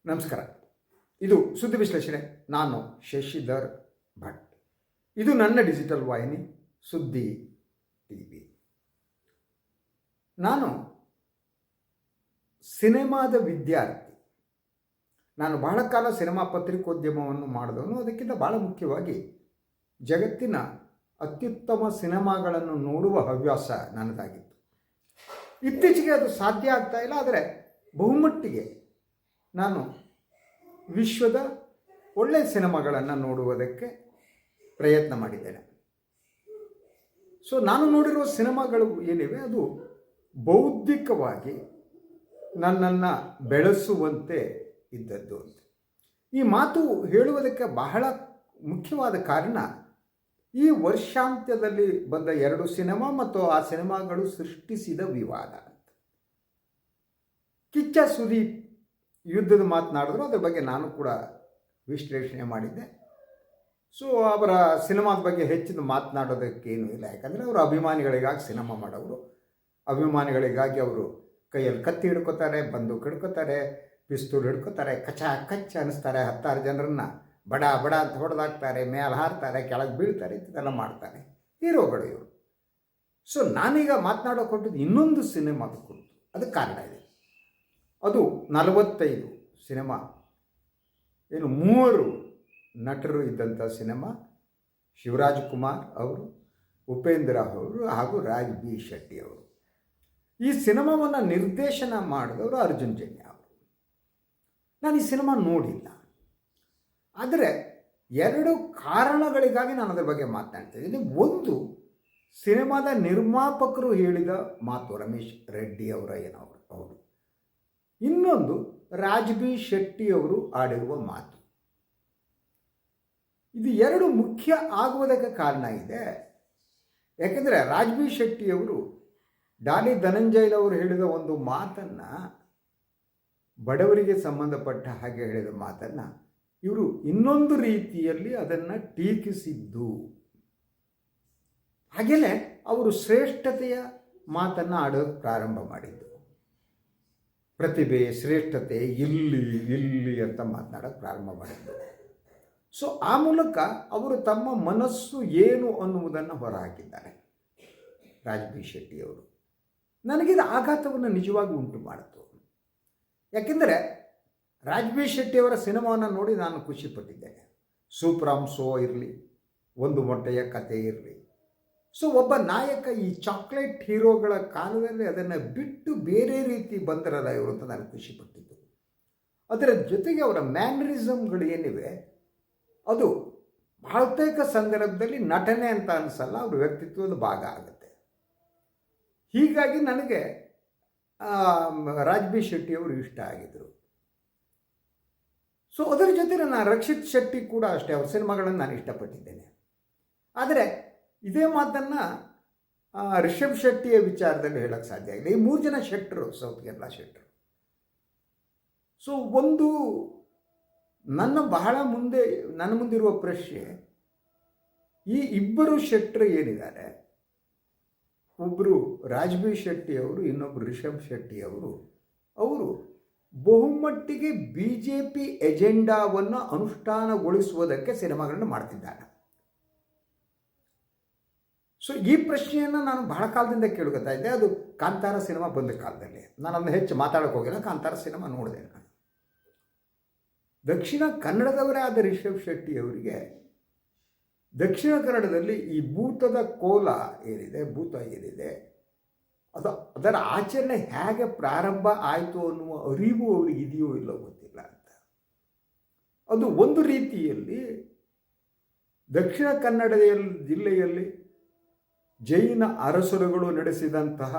ನಮಸ್ಕಾರ. ಇದು ಸುದ್ದಿ ವಿಶ್ಲೇಷಣೆ. ನಾನು ಶಶಿಧರ್ ಭಟ್. ಇದು ನನ್ನ ಡಿಜಿಟಲ್ ವಾಹಿನಿ ಸುದ್ದಿ ಟಿವಿ. ನಾನು ಸಿನಿಮಾದ ವಿದ್ಯಾರ್ಥಿ. ನಾನು ಬಹಳ ಕಾಲ ಸಿನಿಮಾ ಪತ್ರಿಕೋದ್ಯಮವನ್ನು ಮಾಡಿದವನು. ಅದಕ್ಕಿಂತ ಬಹಳ ಮುಖ್ಯವಾಗಿ ಜಗತ್ತಿನ ಅತ್ಯುತ್ತಮ ಸಿನಿಮಾಗಳನ್ನು ನೋಡುವ ಹವ್ಯಾಸ ನನ್ನದಾಗಿತ್ತು. ಇತ್ತೀಚೆಗೆ ಅದು ಸಾಧ್ಯ ಆಗ್ತಾ ಇಲ್ಲ. ಆದರೆ ಬಹುಮಟ್ಟಿಗೆ ನಾನು ವಿಶ್ವದ ಒಳ್ಳೆಯ ಸಿನಿಮಾಗಳನ್ನು ನೋಡುವುದಕ್ಕೆ ಪ್ರಯತ್ನ ಮಾಡಿದ್ದೇನೆ. ಸೊ ನಾನು ನೋಡಿರುವ ಸಿನಿಮಾಗಳು ಏನಿವೆ ಅದು ಬೌದ್ಧಿಕವಾಗಿ ನನ್ನನ್ನು ಬೆಳೆಸುವಂತೆ ಇದ್ದದ್ದು ಅಂತ. ಈ ಮಾತು ಹೇಳುವುದಕ್ಕೆ ಬಹಳ ಮುಖ್ಯವಾದ ಕಾರಣ ಈ ವರ್ಷಾಂತ್ಯದಲ್ಲಿ ಬಂದ 2 ಸಿನಿಮಾ ಮತ್ತು ಆ ಸಿನಿಮಾಗಳು ಸೃಷ್ಟಿಸಿದ ವಿವಾದ ಅಂತ. ಕಿಚ್ಚ ಸುದೀಪ್ ಯುದ್ಧದ ಮಾತನಾಡಿದ್ರು. ಅದರ ಬಗ್ಗೆ ನಾನು ಕೂಡ ವಿಶ್ಲೇಷಣೆ ಮಾಡಿದ್ದೆ. ಸೊ ಅವರ ಸಿನಿಮಾದ ಬಗ್ಗೆ ಹೆಚ್ಚಿನ ಮಾತನಾಡೋದಕ್ಕೇನೂ ಇಲ್ಲ. ಯಾಕಂದರೆ ಅವರು ಅಭಿಮಾನಿಗಳಿಗಾಗಿ ಸಿನಿಮಾ ಮಾಡೋರು. ಅಭಿಮಾನಿಗಳಿಗಾಗಿ ಅವರು ಕೈಯಲ್ಲಿ ಕತ್ತಿ ಹಿಡ್ಕೋತಾರೆ, ಬಂದೂಕು ಹಿಡ್ಕೋತಾರೆ, ಪಿಸ್ತೂಲ್ ಹಿಡ್ಕೋತಾರೆ, ಕಚ್ಚ ಅನ್ನಿಸ್ತಾರೆ. 10 ಜನರನ್ನು ಬಡ ಬಡ ಅಂತ ಹೊಡೆದಾಕ್ತಾರೆ, ಮೇಲೆ ಹಾರ್ತಾರೆ, ಕೆಳಗೆ ಬೀಳ್ತಾರೆ, ಇದೆಲ್ಲ ಮಾಡ್ತಾರೆ. ಹೀರೋಗಳು ಇವರು. ಸೊ ನಾನೀಗ ಮಾತನಾಡೋ ಕೊಟ್ಟಿದ್ದು ಇನ್ನೊಂದು ಸಿನಿಮಾದ ಕುರಿತು. ಅದಕ್ಕೆ ಕಾರಣ ಇದೆ. ಅದು 45 ಸಿನಿಮಾ, ಏನು 3 ನಟರು ಇದ್ದಂಥ ಸಿನಿಮಾ. ಶಿವರಾಜ್ ಕುಮಾರ್ ಅವರು, ಉಪೇಂದ್ರ ಅವರು ಹಾಗೂ ರಾಜ್ ಬಿ ಶೆಟ್ಟಿ ಅವರು. ಈ ಸಿನಿಮಾವನ್ನು ನಿರ್ದೇಶನ ಮಾಡಿದವರು ಅರ್ಜುನ್ ಜನ್ಯ ಅವರು. ನಾನು ಈ ಸಿನಿಮಾ ನೋಡಿಲ್ಲ. ಆದರೆ 2 ಕಾರಣಗಳಿಗಾಗಿ ನಾನು ಅದರ ಬಗ್ಗೆ ಮಾತನಾಡ್ತಿದ್ದೀನಿ. ಒಂದು, ಸಿನಿಮಾದ ನಿರ್ಮಾಪಕರು ಹೇಳಿದ ಮಾತು, ರಮೇಶ್ ರೆಡ್ಡಿ ಅವರ ಅವರು. ಇನ್ನೊಂದು, ರಾಜ್ ಬಿ ಶೆಟ್ಟಿ ಅವರು ಆಡಿರುವ ಮಾತು. ಇದು 2 ಮುಖ್ಯ ಆಗುವುದಕ್ಕೆ ಕಾರಣ ಇದೆ. ಯಾಕೆಂದರೆ ರಾಜ್ ಬಿ ಶೆಟ್ಟಿಯವರು ಡಾಲಿ ಧನಂಜಯರವರು ಹೇಳಿದ ಒಂದು ಮಾತನ್ನು, ಬಡವರಿಗೆ ಸಂಬಂಧಪಟ್ಟ ಹಾಗೆ ಹೇಳಿದ ಮಾತನ್ನು ಇವರು ಇನ್ನೊಂದು ರೀತಿಯಲ್ಲಿ ಅದನ್ನು ಟೀಕಿಸಿದ್ದು. ಹಾಗೆಯೇ ಅವರು ಶ್ರೇಷ್ಠತೆಯ ಮಾತನ್ನು ಆಡೋದು ಪ್ರಾರಂಭ ಮಾಡಿದ್ದು. ಪ್ರತಿಭೆ, ಶ್ರೇಷ್ಠತೆ ಇಲ್ಲಿ ಅಂತ ಮಾತನಾಡೋಕ್ಕೆ ಪ್ರಾರಂಭ ಮಾಡಿದ್ದು. ಸೊ ಆ ಮೂಲಕ ಅವರು ತಮ್ಮ ಮನಸ್ಸು ಏನು ಅನ್ನುವುದನ್ನು ಹೊರಹಾಕಿದ್ದಾರೆ ರಾಜ್ ಬಿ ಶೆಟ್ಟಿಯವರು. ನನಗಿದು ಆಘಾತವನ್ನು ನಿಜವಾಗಿ ಉಂಟು ಮಾಡಿತು. ಯಾಕೆಂದರೆ ರಾಜ್ ಬಿ ಶೆಟ್ಟಿಯವರ ಸಿನಿಮಾವನ್ನು ನೋಡಿ ನಾನು ಖುಷಿಪಟ್ಟಿದ್ದೇನೆ. ಸೂಪರಾಮ್ ಸೋ ಇರಲಿ, ಒಂದು ಮೊಟ್ಟೆಯ ಕತೆ ಇರಲಿ. ಸೊ ಒಬ್ಬ ನಾಯಕ ಈ ಚಾಕ್ಲೇಟ್ ಹೀರೋಗಳ ಕಾಲದಲ್ಲಿ ಅದನ್ನು ಬಿಟ್ಟು ಬೇರೆ ರೀತಿ ಬಂದರಲ್ಲ ಇವರು ಅಂತ ನಾನು ಖುಷಿಪಟ್ಟಿದ್ದು. ಅದರ ಜೊತೆಗೆ ಅವರ ಮ್ಯಾನರಿಸಮ್ಗಳು ಏನಿವೆ ಅದು ಬಹುತೇಕ ಸಂದರ್ಭದಲ್ಲಿ ನಟನೆ ಅಂತ ಅನಿಸಲ್ಲ, ಅವ್ರ ವ್ಯಕ್ತಿತ್ವದ ಭಾಗ ಆಗುತ್ತೆ. ಹೀಗಾಗಿ ನನಗೆ ರಾಜ್ ಬಿ ಶೆಟ್ಟಿಯವರು ಇಷ್ಟ ಆಗಿದ್ದರು. ಸೊ ಅದರ ಜೊತೆ ನಾನು ರಕ್ಷಿತ್ ಶೆಟ್ಟಿ ಕೂಡ ಅಷ್ಟೇ, ಅವ್ರ ಸಿನಿಮಾಗಳನ್ನು ನಾನು ಇಷ್ಟಪಟ್ಟಿದ್ದೇನೆ. ಆದರೆ ಇದೇ ಮಾತನ್ನು ರಿಷಬ್ ಶೆಟ್ಟಿಯ ವಿಚಾರದಲ್ಲಿ ಹೇಳೋಕ್ಕೆ ಸಾಧ್ಯ ಆಗಿಲ್ಲ. ಈ 3 ಜನ ಶೆಟ್ಟರು, ಸೌತ್ ಕೇರಳ ಶೆಟ್ಟರು. ಸೊ ಒಂದು ನನ್ನ ಮುಂದಿರುವ ಪ್ರಶ್ನೆ, ಈ ಇಬ್ಬರು ಶೆಟ್ಟರು ಏನಿದ್ದಾರೆ, ಒಬ್ಬರು ರಾಜ್ ಬಿ ಶೆಟ್ಟಿ ಅವರು, ಇನ್ನೊಬ್ಬರು ರಿಷಬ್ ಶೆಟ್ಟಿ ಅವರು ಬಹುಮಟ್ಟಿಗೆ BJP ಎಜೆಂಡಾವನ್ನು ಅನುಷ್ಠಾನಗೊಳಿಸುವುದಕ್ಕೆ ಸಿನಿಮಾಗಳನ್ನು ಮಾಡ್ತಿದ್ದಾರೆ. ಸೊ ಈ ಪ್ರಶ್ನೆಯನ್ನು ನಾನು ಬಹಳ ಕಾಲದಿಂದ ಕೇಳ್ಕೊತಾ ಇದ್ದೆ. ಅದು ಕಾಂತಾರ ಸಿನಿಮಾ ಬಂದ ಕಾಲದಲ್ಲಿ. ನಾನು ಅದನ್ನು ಹೆಚ್ಚು ಮಾತಾಡೋಕೆ ಹೋಗಿಲ್ಲ. ಕಾಂತಾರ ಸಿನಿಮಾ ನೋಡಿದೆ ನಾನು. ದಕ್ಷಿಣ ಕನ್ನಡದವರೇ ಆದ ರಿಷಬ್ ಶೆಟ್ಟಿ ಅವರಿಗೆ ದಕ್ಷಿಣ ಕನ್ನಡದಲ್ಲಿ ಈ ಭೂತದ ಕೋಲ ಭೂತ ಏನಿದೆ ಅದರ ಆಚರಣೆ ಹೇಗೆ ಪ್ರಾರಂಭ ಆಯಿತು ಅನ್ನುವ ಅರಿವು ಅವರಿಗೆ ಇದೆಯೋ ಇಲ್ಲೋ ಗೊತ್ತಿಲ್ಲ ಅಂತ. ಅದು ಒಂದು ರೀತಿಯಲ್ಲಿ ದಕ್ಷಿಣ ಕನ್ನಡ ಜಿಲ್ಲೆಯಲ್ಲಿ ಜೈನ ಅರಸರುಗಳು ನಡೆಸಿದಂತಹ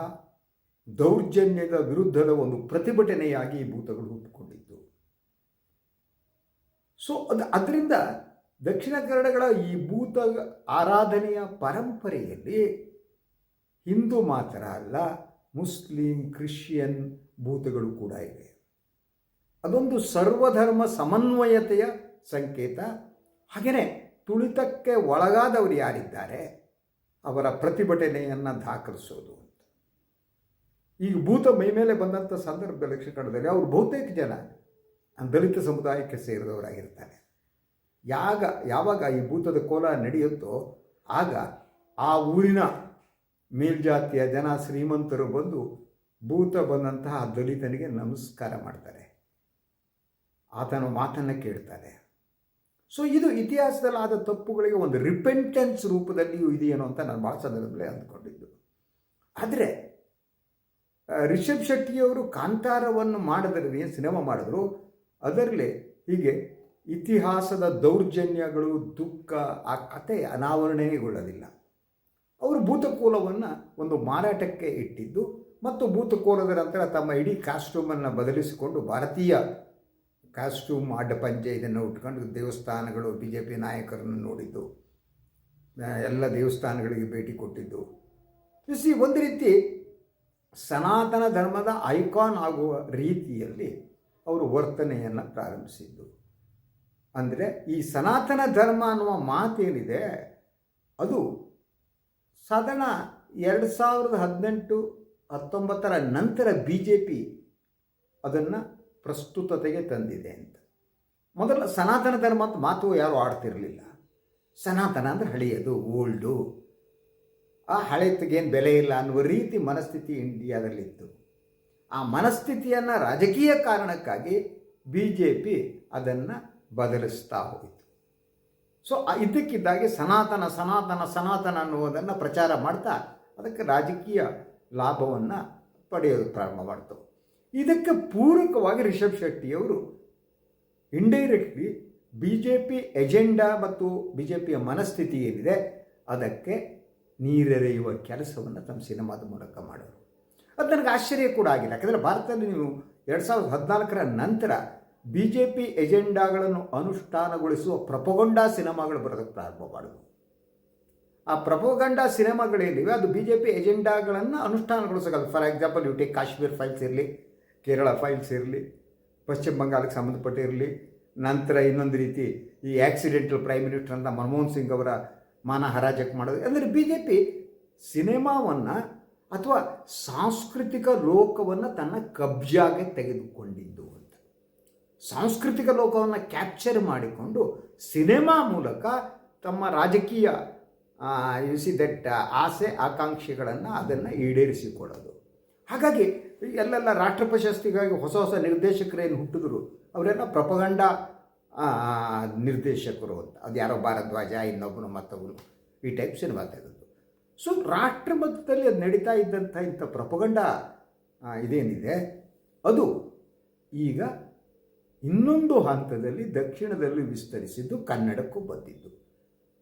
ದೌರ್ಜನ್ಯದ ವಿರುದ್ಧದ ಒಂದು ಪ್ರತಿಭಟನೆಯಾಗಿ ಈ ಭೂತಗಳು ಹುಟ್ಟುಕೊಂಡಿದ್ದು. ಸೊ ಅದರಿಂದ ದಕ್ಷಿಣ ಕನ್ನಡಗಳ ಈ ಭೂತ ಆರಾಧನೆಯ ಪರಂಪರೆಯಲ್ಲಿ ಹಿಂದೂ ಮಾತ್ರ ಅಲ್ಲ, ಮುಸ್ಲಿಂ, ಕ್ರಿಶ್ಚಿಯನ್ ಭೂತಗಳು ಕೂಡ ಇವೆ. ಅದೊಂದು ಸರ್ವಧರ್ಮ ಸಮನ್ವಯತೆಯ ಸಂಕೇತ. ಹಾಗೆಯೇ ತುಳಿತಕ್ಕೆ ಒಳಗಾದವರು ಯಾರಿದ್ದಾರೆ ಅವರ ಪ್ರತಿಭಟನೆಯನ್ನು ದಾಖಲಿಸೋದು. ಈಗ ಭೂತ ಮೈ ಮೇಲೆ ಬಂದಂಥ ಸಂದರ್ಭದಲ್ಲಿ ದಕ್ಷಿಣ ಕನ್ನಡದಲ್ಲಿ ಅವರು ಬಹುತೇಕ ಜನ ದಲಿತ ಸಮುದಾಯಕ್ಕೆ ಸೇರಿದವರಾಗಿರ್ತಾರೆ. ಯಾವಾಗ ಈ ಭೂತದ ಕೋಲ ನಡೆಯುತ್ತೋ ಆಗ ಆ ಊರಿನ ಮೇಲ್ಜಾತಿಯ ಜನ ಶ್ರೀಮಂತರು ಬಂದು ಭೂತ ಬಂದಂತಹ ದಲಿತನಿಗೆ ನಮಸ್ಕಾರ ಮಾಡ್ತಾರೆ, ಆತನ ಮಾತನ್ನು ಕೇಳ್ತಾರೆ. ಸೊ ಇದು ಇತಿಹಾಸದಲ್ಲಿ ಆದ ತಪ್ಪುಗಳಿಗೆ ಒಂದು ರಿಪೆಂಟೆನ್ಸ್ ರೂಪದಲ್ಲಿಯೂ ಇದೆಯೇನೋ ಅಂತ ನಾನು ಭಾಳ ಸಂದರ್ಭದಲ್ಲಿ ಅಂದ್ಕೊಂಡಿದ್ದು. ಆದರೆ ರಿಷಬ್ ಶೆಟ್ಟಿಯವರು ಕಾಂತಾರವನ್ನು ಮಾಡಿದ್ರೆ ಸಿನಿಮಾ ಮಾಡಿದ್ರು, ಅದರಲ್ಲಿ ಹೀಗೆ ಇತಿಹಾಸದ ದೌರ್ಜನ್ಯಗಳು, ದುಃಖ, ಆ ಕತೆ ಅನಾವರಣೆಗೊಳ್ಳೋದಿಲ್ಲ. ಅವರು ಭೂತಕೋಲವನ್ನು ಒಂದು ಮಾರಾಟಕ್ಕೆ ಇಟ್ಟಿದ್ದು ಮತ್ತು ಭೂತಕೋಲದ ನಂತರ ತಮ್ಮ ಇಡೀ ಕಾಸ್ಟ್ಯೂಮನ್ನು ಬದಲಿಸಿಕೊಂಡು ಭಾರತೀಯ ಕಾಸ್ಟ್ಯೂಮ್ ಅಡ್ಡಪಂಚೆ ಇದನ್ನು ಉಟ್ಕೊಂಡು ದೇವಸ್ಥಾನಗಳು, BJP ನಾಯಕರನ್ನು ನೋಡಿದ್ದು, ಎಲ್ಲ ದೇವಸ್ಥಾನಗಳಿಗೆ ಭೇಟಿ ಕೊಟ್ಟಿದ್ದು, ಒಂದು ರೀತಿ ಸನಾತನ ಧರ್ಮದ ಐಕಾನ್ ಆಗುವ ರೀತಿಯಲ್ಲಿ ಅವರು ವರ್ತನೆಯನ್ನು ಪ್ರಾರಂಭಿಸಿದ್ದು. ಅಂದರೆ ಈ ಸನಾತನ ಧರ್ಮ ಅನ್ನುವ ಮಾತೇನಿದೆ ಅದು ಸಾಧಾರಣ 2018-19 ನಂತರ BJP ಅದನ್ನು ಪ್ರಸ್ತುತತೆಗೆ ತಂದಿದೆ ಅಂತ. ಮೊದಲ ಸನಾತನ ಧರ್ಮ ಅಂತ ಮಾತು ಯಾರು ಆಡ್ತಿರಲಿಲ್ಲ. ಸನಾತನ ಅಂದರೆ ಹಳೆಯದು, ಓಲ್ಡು, ಆ ಹಳೆಯತಿಗೇನು ಬೆಲೆ ಇಲ್ಲ ಅನ್ನುವ ರೀತಿ ಮನಸ್ಥಿತಿ ಇಂಡಿಯಾದಲ್ಲಿತ್ತು. ಆ ಮನಸ್ಥಿತಿಯನ್ನು ರಾಜಕೀಯ ಕಾರಣಕ್ಕಾಗಿ BJP ಅದನ್ನು ಬದಲಿಸ್ತಾ ಹೋಯಿತು. ಸೊ ಇದಕ್ಕಿದ್ದಾಗೆ ಸನಾತನ ಸನಾತನ ಸನಾತನ ಅನ್ನುವುದನ್ನು ಪ್ರಚಾರ ಮಾಡ್ತಾ ಅದಕ್ಕೆ ರಾಜಕೀಯ ಲಾಭವನ್ನು ಪಡೆಯೋದು ಪ್ರಾರಂಭ ಮಾಡ್ತು. ಇದಕ್ಕೆ ಪೂರಕವಾಗಿ ರಿಷಬ್ ಶೆಟ್ಟಿಯವರು ಇಂಡೈರೆಕ್ಟ್ಲಿ BJP ಎಜೆಂಡಾ ಮತ್ತು BJPಯ ಮನಸ್ಥಿತಿ ಏನಿದೆ ಅದಕ್ಕೆ ನೀರೆರೆಯುವ ಕೆಲಸವನ್ನು ತಮ್ಮ ಸಿನಿಮಾದ ಮೂಲಕ ಮಾಡೋರು. ಅದು ನನಗೆ ಆಶ್ಚರ್ಯ ಕೂಡ ಆಗಿಲ್ಲ. ಯಾಕಂದರೆ ಭಾರತದಲ್ಲಿ ನೀವು 2014 ನಂತರ BJP ಎಜೆಂಡಾಗಳನ್ನು ಅನುಷ್ಠಾನಗೊಳಿಸುವ ಪ್ರಪೋಗಂಡಾ ಸಿನಿಮಾಗಳು ಬರೋದಕ್ಕೆ ಪ್ರಾರಂಭ ಮಾಡಿದ್ವು. ಆ ಪ್ರಪೋಗಂಡಾ ಸಿನಿಮಾಗಳೇನಿವೆ ಅದು BJP ಎಜೆಂಡಾಗಳನ್ನು ಅನುಷ್ಠಾನಗೊಳಿಸೋಲ್ಲ. For example you take Kashmir Files ಇರಲಿ, ಕೇರಳ ಫೈಲ್ಸ್ ಇರಲಿ, ಪಶ್ಚಿಮ ಬಂಗಾಳಕ್ಕೆ ಸಂಬಂಧಪಟ್ಟಿರಲಿ, ನಂತರ ಇನ್ನೊಂದು ರೀತಿ ಈ ಆಕ್ಸಿಡೆಂಟಲ್ ಪ್ರೈಮ್ ಮಿನಿಸ್ಟರ್ ಅಂತ ಮನಮೋಹನ್ ಸಿಂಗ್ ಅವರ ಮಾನ ಹರಾಜಕ್ಕೆ ಮಾಡೋದು. ಅಂದರೆ BJP ಸಿನಿಮಾವನ್ನು ಅಥವಾ ಸಾಂಸ್ಕೃತಿಕ ಲೋಕವನ್ನು ತನ್ನ ಕಬ್ಜಾಗೆ ತೆಗೆದುಕೊಂಡಿದ್ದು ಅಂತ. ಸಾಂಸ್ಕೃತಿಕ ಲೋಕವನ್ನು ಕ್ಯಾಪ್ಚರ್ ಮಾಡಿಕೊಂಡು ಸಿನಿಮಾ ಮೂಲಕ ತಮ್ಮ ರಾಜಕೀಯ ದಟ್ ಆಸೆ ಆಕಾಂಕ್ಷೆಗಳನ್ನು ಅದನ್ನು ಈಡೇರಿಸಿಕೊಳ್ಳೋದು. ಹಾಗಾಗಿ ಎಲ್ಲೆಲ್ಲ ರಾಷ್ಟ್ರ ಪ್ರಶಸ್ತಿಗಾಗಿ ಹೊಸ ಹೊಸ ನಿರ್ದೇಶಕರೇನು ಹುಟ್ಟಿದ್ರು ಅವರೆಲ್ಲ ಪ್ರಪಗಂಡ ನಿರ್ದೇಶಕರು ಅಂತ. ಅದು ಯಾರೋ ಭಾರದ್ವಾಜ, ಇನ್ನೊಬ್ಬನು ಮತ್ತೊಬ್ಬನು, ಈ ಟೈಪ್ ಸಿನಿಮಾ ತೆಗೆದು. ಸೊ ರಾಷ್ಟ್ರ ಮಟ್ಟದಲ್ಲಿ ಅದು ನಡೀತಾ ಇದ್ದಂಥ ಇಂಥ ಪ್ರಪಗಂಡ ಇದೇನಿದೆ ಅದು ಈಗ ಇನ್ನೊಂದು ಹಂತದಲ್ಲಿ ದಕ್ಷಿಣದಲ್ಲಿ ವಿಸ್ತರಿಸಿದ್ದು, ಕನ್ನಡಕ್ಕೂ ಬಂದಿದ್ದು.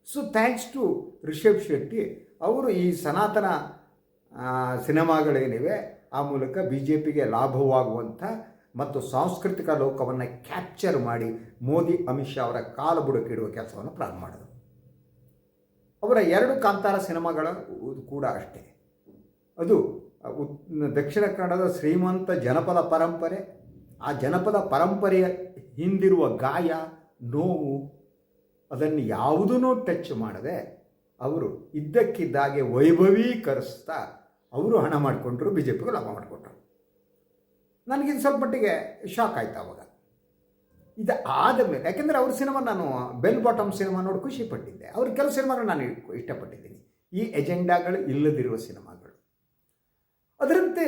So thanks to Rishab Shetty ಅವರು ಈ ಸನಾತನ ಸಿನಿಮಾಗಳೇನಿವೆ ಆ ಮೂಲಕ BJPಗೆ ಲಾಭವಾಗುವಂಥ ಮತ್ತು ಸಾಂಸ್ಕೃತಿಕ ಲೋಕವನ್ನು ಕ್ಯಾಪ್ಚರ್ ಮಾಡಿ ಮೋದಿ ಅಮಿತ್ ಶಾ ಅವರ ಕಾಲು ಬುಡಕ್ಕಿಡುವ ಕೆಲಸವನ್ನು ಪ್ರಾರಂಭ ಮಾಡಿದರು. ಅವರ 2 ಕಾಂತಾರ ಸಿನಿಮಾಗಳ ಕೂಡ ಅಷ್ಟೇ. ಅದು ದಕ್ಷಿಣ ಕನ್ನಡದ ಶ್ರೀಮಂತ ಜನಪದ ಪರಂಪರೆ, ಆ ಜನಪದ ಪರಂಪರೆಯ ಹಿಂದಿರುವ ಗಾಯ, ನೋವು ಅದನ್ನು ಯಾವುದೂ ಟಚ್ ಮಾಡದೆ ಅವರು ಇದ್ದಕ್ಕಿದ್ದಾಗೆ ವೈಭವೀಕರಿಸ್ತಾ ಅವರು ಹಣ ಮಾಡಿಕೊಂಡ್ರು, BJPಗೂ ಲಾಭ ಮಾಡಿಕೊಂಡ್ರು. ನನಗಿದು ಸ್ವಲ್ಪ ಮಟ್ಟಿಗೆ ಶಾಕ್ ಆಯಿತು ಅವಾಗ. ಇದು ಆದ ಮೇಲೆ, ಯಾಕೆಂದರೆ ಅವ್ರ ಸಿನಿಮಾ ನಾನು ಬೆಲ್ ಬಾಟಮ್ ಸಿನಿಮಾ ನೋಡಿ ಖುಷಿಪಟ್ಟಿದ್ದೆ. ಅವ್ರ ಕೆಲವು ಸಿನಿಮಾಗಳು ನಾನು ಇಷ್ಟಪಟ್ಟಿದ್ದೀನಿ, ಈ ಎಜೆಂಡಾಗಳು ಇಲ್ಲದಿರುವ ಸಿನಿಮಾಗಳು. ಅದರಂತೆ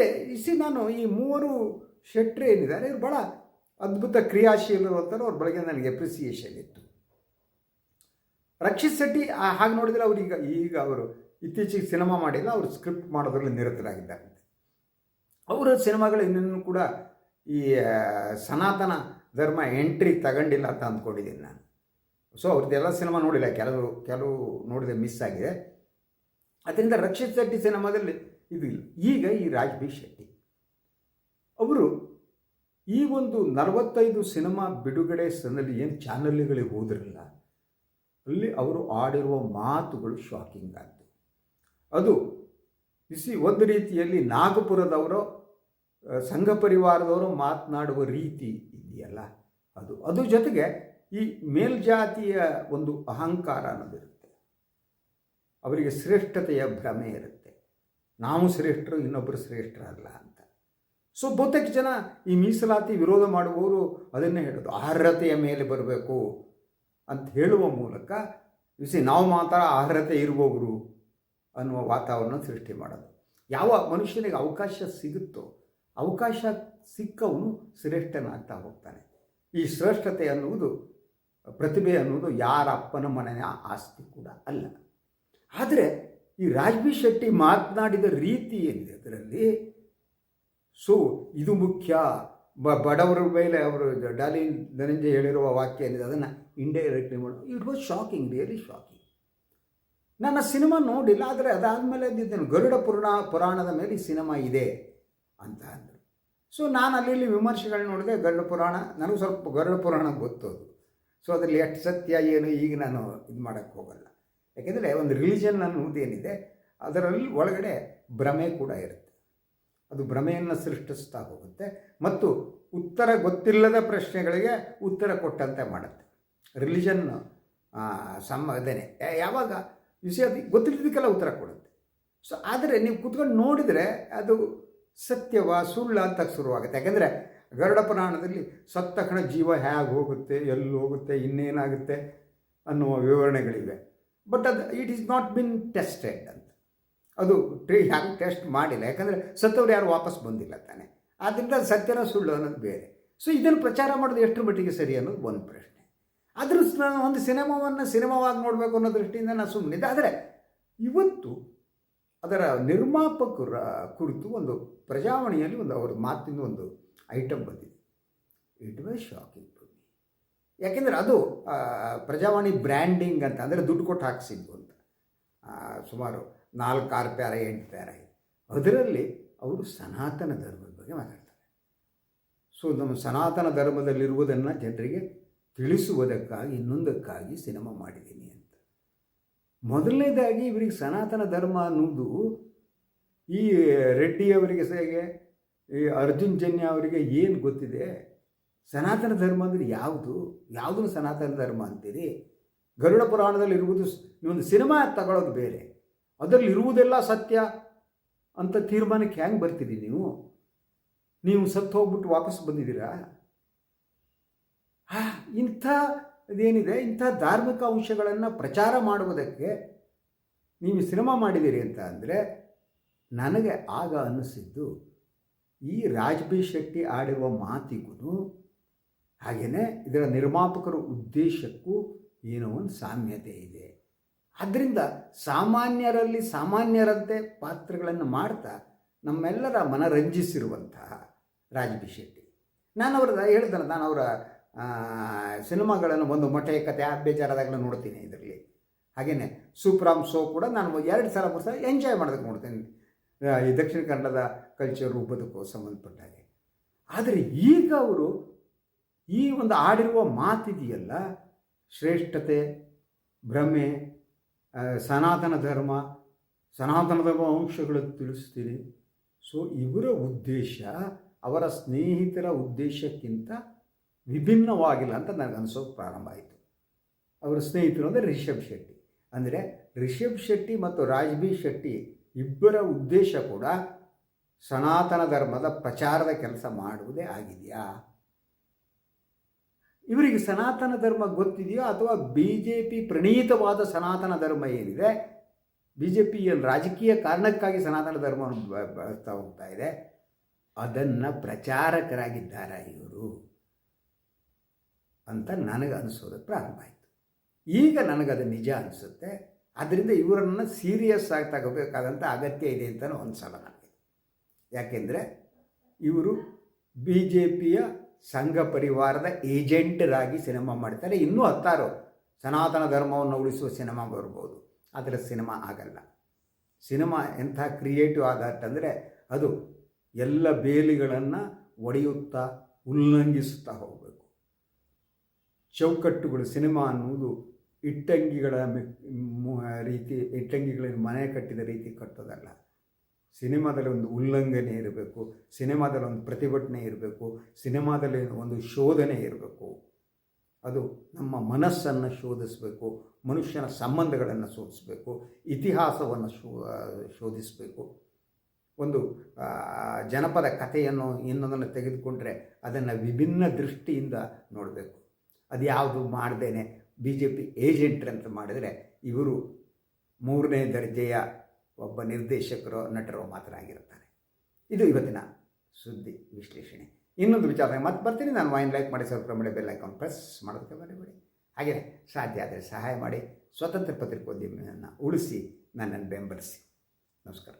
ನಾನು ಈ 3 ಶೆಟ್ರು ಏನಿದ್ದಾರೆ ಇವರು ಭಾಳ ಅದ್ಭುತ ಕ್ರಿಯಾಶೀಲರು ಅಂತಾರೆ. ಅವ್ರ ಬಗ್ಗೆ ನನಗೆ ಅಪ್ರಿಸಿಯೇಷನ್ ಇತ್ತು. ರಕ್ಷಿತ್ ಶೆಟ್ಟಿ ಹಾಗೆ ನೋಡಿದರೆ ಈಗ ಅವರು ಇತ್ತೀಚೆಗೆ ಸಿನಿಮಾ ಮಾಡಿಲ್ಲ, ಅವರು ಸ್ಕ್ರಿಪ್ಟ್ ಮಾಡೋದ್ರಲ್ಲಿ ನಿರತರಾಗಿದ್ದಾರೆ. ಅವರ ಸಿನಿಮಾಗಳು ಇನ್ನೂ ಕೂಡ ಈ ಸನಾತನ ಧರ್ಮ ಎಂಟ್ರಿ ತಗೊಂಡಿಲ್ಲ ಅಂತ ಅಂದ್ಕೊಂಡಿದ್ದೀನಿ ನಾನು. ಸೊ ಅವ್ರದ್ದೆಲ್ಲ ಸಿನಿಮಾ ನೋಡಿಲ್ಲ, ಕೆಲವು ನೋಡಿದೆ, ಮಿಸ್ ಆಗಿದೆ. ಅದರಿಂದ ರಕ್ಷಿತ್ ಶೆಟ್ಟಿ ಸಿನಿಮಾದಲ್ಲಿ ಇದು ಇಲ್ಲ. ಈಗ ಈ ರಾಜ್ಬಿ ಶೆಟ್ಟಿ ಅವರು ಈ ಒಂದು 45 ಸಿನಿಮಾ ಬಿಡುಗಡೆ ಸಮಯದಲ್ಲಿ ಏನು ಚಾನಲ್ಗಳಿಗೆ ಹೋದ್ರಲ್ಲ, ಅಲ್ಲಿ ಅವರು ಆಡಿರುವ ಮಾತುಗಳು ಶಾಕಿಂಗ್ ಆಯಿತು. ಅದು ಒಂದು ರೀತಿಯಲ್ಲಿ ನಾಗಪುರದವರು, ಸಂಘ ಪರಿವಾರದವರು ಮಾತನಾಡುವ ರೀತಿ ಇದೆಯಲ್ಲ, ಅದು ಜೊತೆಗೆ ಈ ಮೇಲ್ಜಾತಿಯ ಒಂದು ಅಹಂಕಾರ ಅನ್ನೋದಿರುತ್ತೆ. ಅವರಿಗೆ ಶ್ರೇಷ್ಠತೆಯ ಭ್ರಮೆ ಇರುತ್ತೆ. ನಾವು ಶ್ರೇಷ್ಠರು, ಇನ್ನೊಬ್ಬರು ಶ್ರೇಷ್ಠರಲ್ಲ ಅಂತ. ಸೊ ಬಹುತೇಕ ಜನ ಈ ಮೀಸಲಾತಿ ವಿರೋಧ ಮಾಡುವವರು ಅದನ್ನೇ ಹೇಳೋದು, ಅರ್ಹತೆಯ ಮೇಲೆ ಬರಬೇಕು ಅಂತ ಹೇಳುವ ಮೂಲಕ ನಾವು ಮಾತ್ರ ಅರ್ಹತೆ ಇರುವವರು ಅನ್ನುವ ವಾತಾವರಣ ಸೃಷ್ಟಿ ಮಾಡೋದು. ಯಾವ ಮನುಷ್ಯನಿಗೆ ಅವಕಾಶ ಸಿಗುತ್ತೋ ಅವಕಾಶ ಸಿಕ್ಕವನು ಶ್ರೇಷ್ಠನಾಗ್ತಾ ಹೋಗ್ತಾನೆ. ಈ ಶ್ರೇಷ್ಠತೆ ಅನ್ನುವುದು, ಪ್ರತಿಭೆ ಅನ್ನುವುದು ಯಾರ ಅಪ್ಪನ ಮನೆಯ ಆಸ್ತಿ ಕೂಡ ಅಲ್ಲ. ಆದರೆ ಈ ರಾಜ್ಬಿ ಶೆಟ್ಟಿ ಮಾತನಾಡಿದ ರೀತಿ ಏನಿದೆ ಅದರಲ್ಲಿ, ಸೊ ಇದು ಮುಖ್ಯ. ಬಡವರ ಮೇಲೆ ಅವರು ಡಾಲಿ ಧನಂಜಯ ಹೇಳಿರುವ ವಾಕ್ಯ ಏನಿದೆ ಅದನ್ನು ಇಂಡೈರೆಕ್ಟ್ಲಿ ಮಾಡೋದು. It was shocking, really shocking. ನನ್ನ ಸಿನಿಮಾ ನೋಡಿಲ್ಲ, ಆದರೆ ಅದಾದಮೇಲೆ ಇದ್ದಿದ್ದೇನೆ ಗರುಡ ಪುರಾಣದ ಮೇಲೆ ಈ ಸಿನಿಮಾ ಇದೆ ಅಂತ ಅಂದರು. ಸೊ ನಾನು ಅಲ್ಲಿ ವಿಮರ್ಶೆಗಳು ನೋಡಿದೆ. ಗರುಡ ಪುರಾಣ ನನಗೂ ಸ್ವಲ್ಪ ಗರುಡ ಪುರಾಣ ಗೊತ್ತೋದು. ಸೊ ಅದರಲ್ಲಿ ಎಷ್ಟು ಸತ್ಯ ಏನು ಈಗ ನಾನು ಇದು ಮಾಡೋಕ್ಕೆ ಹೋಗಲ್ಲ. ಯಾಕೆಂದರೆ ಒಂದು ರಿಲಿಜನ್ ಅನ್ನೋದೇನಿದೆ ಅದರಲ್ಲಿ ಒಳಗಡೆ ಭ್ರಮೆ ಕೂಡ ಇರುತ್ತೆ. ಅದು ಭ್ರಮೆಯನ್ನು ಸೃಷ್ಟಿಸ್ತಾ ಹೋಗುತ್ತೆ ಮತ್ತು ಉತ್ತರ ಗೊತ್ತಿಲ್ಲದ ಪ್ರಶ್ನೆಗಳಿಗೆ ಉತ್ತರ ಕೊಟ್ಟಂತೆ ಮಾಡುತ್ತೆ. ರಿಲಿಜನ್ ಅದೇನೆ ಯಾವಾಗ ವಿಷಯ ಗೊತ್ತಿಲ್ಲದಕ್ಕೆಲ್ಲ ಉತ್ತರ ಕೊಡುತ್ತೆ. ಸೊ ಆದರೆ ನೀವು ಕೂತ್ಕೊಂಡು ನೋಡಿದರೆ ಅದು ಸತ್ಯವ ಸುಳ್ಳ ಅಂತ ಶುರುವಾಗುತ್ತೆ. ಯಾಕೆಂದರೆ ಗರುಡ ಪುರಾಣದಲ್ಲಿ ಸತ್ತ ತಕ್ಷಣ ಜೀವ ಹೇಗೆ ಹೋಗುತ್ತೆ, ಎಲ್ಲಿ ಹೋಗುತ್ತೆ, ಇನ್ನೇನಾಗುತ್ತೆ ಅನ್ನುವ ವಿವರಣೆಗಳಿವೆ. ಬಟ್ ಅದು it is not been tested ಅಂತ. ಅದು ಯಾರು ಟೆಸ್ಟ್ ಮಾಡಿಲ್ಲ, ಯಾಕಂದರೆ ಸತ್ತವ್ರು ಯಾರು ವಾಪಸ್ ಬಂದಿಲ್ಲ ತಾನೆ. ಆದ್ದರಿಂದ ಸತ್ಯನ ಸುಳ್ಳು ಅನ್ನೋದು ಬೇರೆ. ಸೊ ಇದನ್ನು ಪ್ರಚಾರ ಮಾಡೋದು ಎಷ್ಟರ ಮಟ್ಟಿಗೆ ಸರಿ ಅನ್ನೋದು ಒಂದು ಪ್ರಶ್ನೆ. ಅದ್ರ ಒಂದು ಸಿನಿಮಾವಾಗಿ ನೋಡಬೇಕು ಅನ್ನೋ ದೃಷ್ಟಿಯಿಂದ ನಾನು ಸುಮ್ಮನಿದ್ದೆ. ಆದರೆ ಇವತ್ತು ಅದರ ನಿರ್ಮಾಪಕರ ಕುರಿತು ಒಂದು ಪ್ರಜಾವಾಣಿಯಲ್ಲಿ ಅವ್ರ ಮಾತಿನ ಒಂದು ಐಟಮ್ ಬಂದಿದೆ. It was shocking to me. ಯಾಕೆಂದರೆ ಅದು ಪ್ರಜಾವಾಣಿ ಬ್ರ್ಯಾಂಡಿಂಗ್ ಅಂತ, ಅಂದರೆ ದುಡ್ಡು ಕೊಟ್ಟು ಹಾಕಿಸಿದ್ದು ಅಂತ. ಸುಮಾರು 4-6 ಪ್ಯಾರ 8 ಪ್ಯಾರ ಇದೆ. ಅದರಲ್ಲಿ ಅವರು ಸನಾತನ ಧರ್ಮದ ಬಗ್ಗೆ ಮಾತಾಡ್ತಾರೆ. ಸೊ ನಮ್ಮ ಸನಾತನ ಧರ್ಮದಲ್ಲಿರುವುದನ್ನು ಜನರಿಗೆ ತಿಳಿಸುವುದಕ್ಕಾಗಿ ಇನ್ನೊಂದಕ್ಕಾಗಿ ಸಿನಿಮಾ ಮಾಡಿದ್ದೀನಿ ಅಂತ. ಮೊದಲನೇದಾಗಿ ಇವರಿಗೆ ಸನಾತನ ಧರ್ಮ ಅನ್ನೋದು ಈ ರೆಡ್ಡಿಯವರಿಗೆ ಹೇಗೆ, ಈ ಅರ್ಜುನ್ ಜನ್ಯ ಅವರಿಗೆ ಏನು ಗೊತ್ತಿದೆ? ಸನಾತನ ಧರ್ಮ ಅಂದರೆ ಯಾವುದನ್ನು ಸನಾತನ ಧರ್ಮ ಅಂತೀರಿ? ಗರುಡ ಪುರಾಣದಲ್ಲಿ ಇರುವುದು, ನೀವೊಂದು ಸಿನಿಮಾ ತಗೊಳ್ಳೋದು ಬೇರೆ, ಅದರಲ್ಲಿ ಇರುವುದೆಲ್ಲ ಸತ್ಯ ಅಂತ ತೀರ್ಮಾನಕ್ಕೆ ಹೆಂಗೆ ಬರ್ತೀರಿ ನೀವು ಸತ್ತು ಹೋಗ್ಬಿಟ್ಟು ವಾಪಸ್ ಬಂದಿದ್ದೀರಾ? ಇದೇನಿದೆ, ಇಂಥ ಧಾರ್ಮಿಕ ಅಂಶಗಳನ್ನು ಪ್ರಚಾರ ಮಾಡುವುದಕ್ಕೆ ನೀವು ಸಿನಿಮಾ ಮಾಡಿದ್ದೀರಿ ಅಂತ ಅಂದರೆ ನನಗೆ ಆಗ ಅನ್ನಿಸಿದ್ದು, ಈ ರಾಜ್ಬಿ ಶೆಟ್ಟಿ ಆಡಿರುವ ಮಾತಿಗೂ ಹಾಗೆಯೇ ಇದರ ನಿರ್ಮಾಪಕರ ಉದ್ದೇಶಕ್ಕೂ ಏನೋ ಒಂದು ಸಾಮ್ಯತೆ ಇದೆ. ಆದ್ದರಿಂದ ಸಾಮಾನ್ಯರಲ್ಲಿ ಸಾಮಾನ್ಯರಂತೆ ಪಾತ್ರಗಳನ್ನು ಮಾಡ್ತಾ ನಮ್ಮೆಲ್ಲರ ಮನರಂಜಿಸಿರುವಂತಹ ರಾಜ್ಬಿ ಶೆಟ್ಟಿ. ನಾನು ಅವರ ಸಿನಿಮಾಗಳನ್ನು ಒಂದು ಮೊಟ್ಟೆ ಕತೆ ಬೇಜಾರಾದಾಗಲೂ ನೋಡ್ತೀನಿ ಇದರಲ್ಲಿ. ಹಾಗೆಯೇ ಸೂಪ್ರಾಮ್ ಶೋ ಕೂಡ ನಾನು 2 ಸಲ 3 ಸಲ ಎಂಜಾಯ್ ಮಾಡೋದಕ್ಕೆ ನೋಡ್ತೀನಿ, ಈ ದಕ್ಷಿಣ ಕನ್ನಡದ ಕಲ್ಚರು ಬದುಕು ಸಂಬಂಧಪಟ್ಟ ಹಾಗೆ. ಆದರೆ ಈಗ ಅವರು ಈ ಒಂದು ಆಡಿರುವ ಮಾತಿದೆಯಲ್ಲ, ಶ್ರೇಷ್ಠತೆ, ಭ್ರಮೆ, ಸನಾತನ ಧರ್ಮ ಅಂಶಗಳು ತಿಳಿಸ್ತೀನಿ. ಸೊ ಇವರ ಉದ್ದೇಶ ಅವರ ಸ್ನೇಹಿತರ ಉದ್ದೇಶಕ್ಕಿಂತ ವಿಭಿನ್ನವಾಗಿಲ್ಲ ಅಂತ ನನಗೆ ಅನಿಸೋಕೆ ಪ್ರಾರಂಭ ಆಯಿತು. ಅವರ ಸ್ನೇಹಿತರು ಅಂದರೆ ರಿಷಬ್ ಶೆಟ್ಟಿ. ಅಂದರೆ ರಿಷಬ್ ಶೆಟ್ಟಿ ಮತ್ತು ರಾಜ್ಬಿ ಶೆಟ್ಟಿ ಇಬ್ಬರ ಉದ್ದೇಶ ಕೂಡ ಸನಾತನ ಧರ್ಮದ ಪ್ರಚಾರದ ಕೆಲಸ ಮಾಡುವುದೇ ಆಗಿದೆಯಾ? ಇವರಿಗೆ ಸನಾತನ ಧರ್ಮ ಗೊತ್ತಿದೆಯೋ ಅಥವಾ BJP ಪ್ರಣೀತವಾದ ಸನಾತನ ಧರ್ಮ ಏನಿದೆ, BJP ರಾಜಕೀಯ ಕಾರಣಕ್ಕಾಗಿ ಸನಾತನ ಧರ್ಮವನ್ನು ಬಳಸ್ತಾ ಹೋಗ್ತಾ ಇದೆ, ಅದನ್ನು ಪ್ರಚಾರಕರಾಗಿದ್ದಾರಾ ಇವರು ಅಂತ ನನಗೆ ಅನಿಸೋದಕ್ಕೆ ಪ್ರಾರಂಭ ಆಯಿತು. ಈಗ ನನಗದು ನಿಜ ಅನಿಸುತ್ತೆ. ಆದ್ದರಿಂದ ಇವರನ್ನು ಸೀರಿಯಸ್ ಆಗಿ ತಗೋಬೇಕಾದಂಥ ಅಗತ್ಯ ಇದೆ ಅಂತಲೂ ಅನಿಸಲ್ಲ ನನಗೆ. ಯಾಕೆಂದರೆ ಇವರು BJPಯ ಸಂಘ ಪರಿವಾರದ ಏಜೆಂಟರಾಗಿ ಸಿನಿಮಾ ಮಾಡ್ತಾರೆ. ಇನ್ನೂ 10 ಸನಾತನ ಧರ್ಮವನ್ನು ಉಳಿಸುವ ಸಿನಿಮಾ ಬರ್ಬೋದು, ಆದರೆ ಸಿನಿಮಾ ಆಗಲ್ಲ. ಸಿನಿಮಾ ಎಂಥ ಕ್ರಿಯೇಟಿವ್ ಆರ್ಟ್ ಅಂದರೆ ಅದು ಎಲ್ಲ ಬೇಲಿಗಳನ್ನು ಒಡೆಯುತ್ತಾ ಉಲ್ಲಂಘಿಸುತ್ತಾ ಹೋಗಬೇಕು. ಚೌಕಟ್ಟುಗಳು, ಸಿನಿಮಾ ಅನ್ನುವುದು ಇಟ್ಟಂಗಿಗಳನ್ನು ಮನೆ ಕಟ್ಟಿದ ರೀತಿ ಕಟ್ಟೋದಲ್ಲ. ಸಿನಿಮಾದಲ್ಲಿ ಒಂದು ಉಲ್ಲಂಘನೆ ಇರಬೇಕು, ಸಿನಿಮಾದಲ್ಲಿ ಒಂದು ಪ್ರತಿಭಟನೆ ಇರಬೇಕು, ಸಿನಿಮಾದಲ್ಲಿ ಒಂದು ಶೋಧನೆ ಇರಬೇಕು. ಅದು ನಮ್ಮ ಮನಸ್ಸನ್ನು ಶೋಧಿಸಬೇಕು, ಮನುಷ್ಯನ ಸಂಬಂಧಗಳನ್ನು ಶೋಧಿಸಬೇಕು, ಇತಿಹಾಸವನ್ನು ಶೋಧಿಸಬೇಕು. ಒಂದು ಜನಪದ ಕಥೆಯನ್ನು ಇನ್ನೊಂದನ್ನು ತೆಗೆದುಕೊಂಡ್ರೆ ಅದನ್ನು ವಿಭಿನ್ನ ದೃಷ್ಟಿಯಿಂದ ನೋಡಬೇಕು. ಅದು ಯಾವುದು ಮಾಡ್ದೇನೆ ಬಿ ಜೆ ಪಿ ಏಜೆಂಟ್ರಂತ ಮಾಡಿದರೆ ಇವರು 3ನೇ ದರ್ಜೆಯ ಒಬ್ಬ ನಿರ್ದೇಶಕರು ನಟರು ಮಾತ್ರ ಆಗಿರುತ್ತಾರೆ. ಇದು ಇವತ್ತಿನ ಸುದ್ದಿ ವಿಶ್ಲೇಷಣೆ. ಇನ್ನೊಂದು ವಿಚಾರ ಮತ್ತೆ ಬರ್ತೀನಿ. ನಾನು ವಾಯಿನ್ ಲೈಕ್ ಮಾಡಿ, ಸ್ವಲ್ಪ ಮಾಡಿ, ಬೆಲ್ ಐಕಾನ್ ಪ್ರೆಸ್ ಮಾಡೋದಕ್ಕೆ ಬರಬೇಡಿ. ಹಾಗೆಯೇ ಸಾಧ್ಯ ಆದರೆ ಸಹಾಯ ಮಾಡಿ, ಸ್ವತಂತ್ರ ಪತ್ರಿಕೋದ್ಯಮಿಯನ್ನು ಉಳಿಸಿ, ನನ್ನನ್ನು ಬೆಂಬಲಿಸಿ. ನಮಸ್ಕಾರ.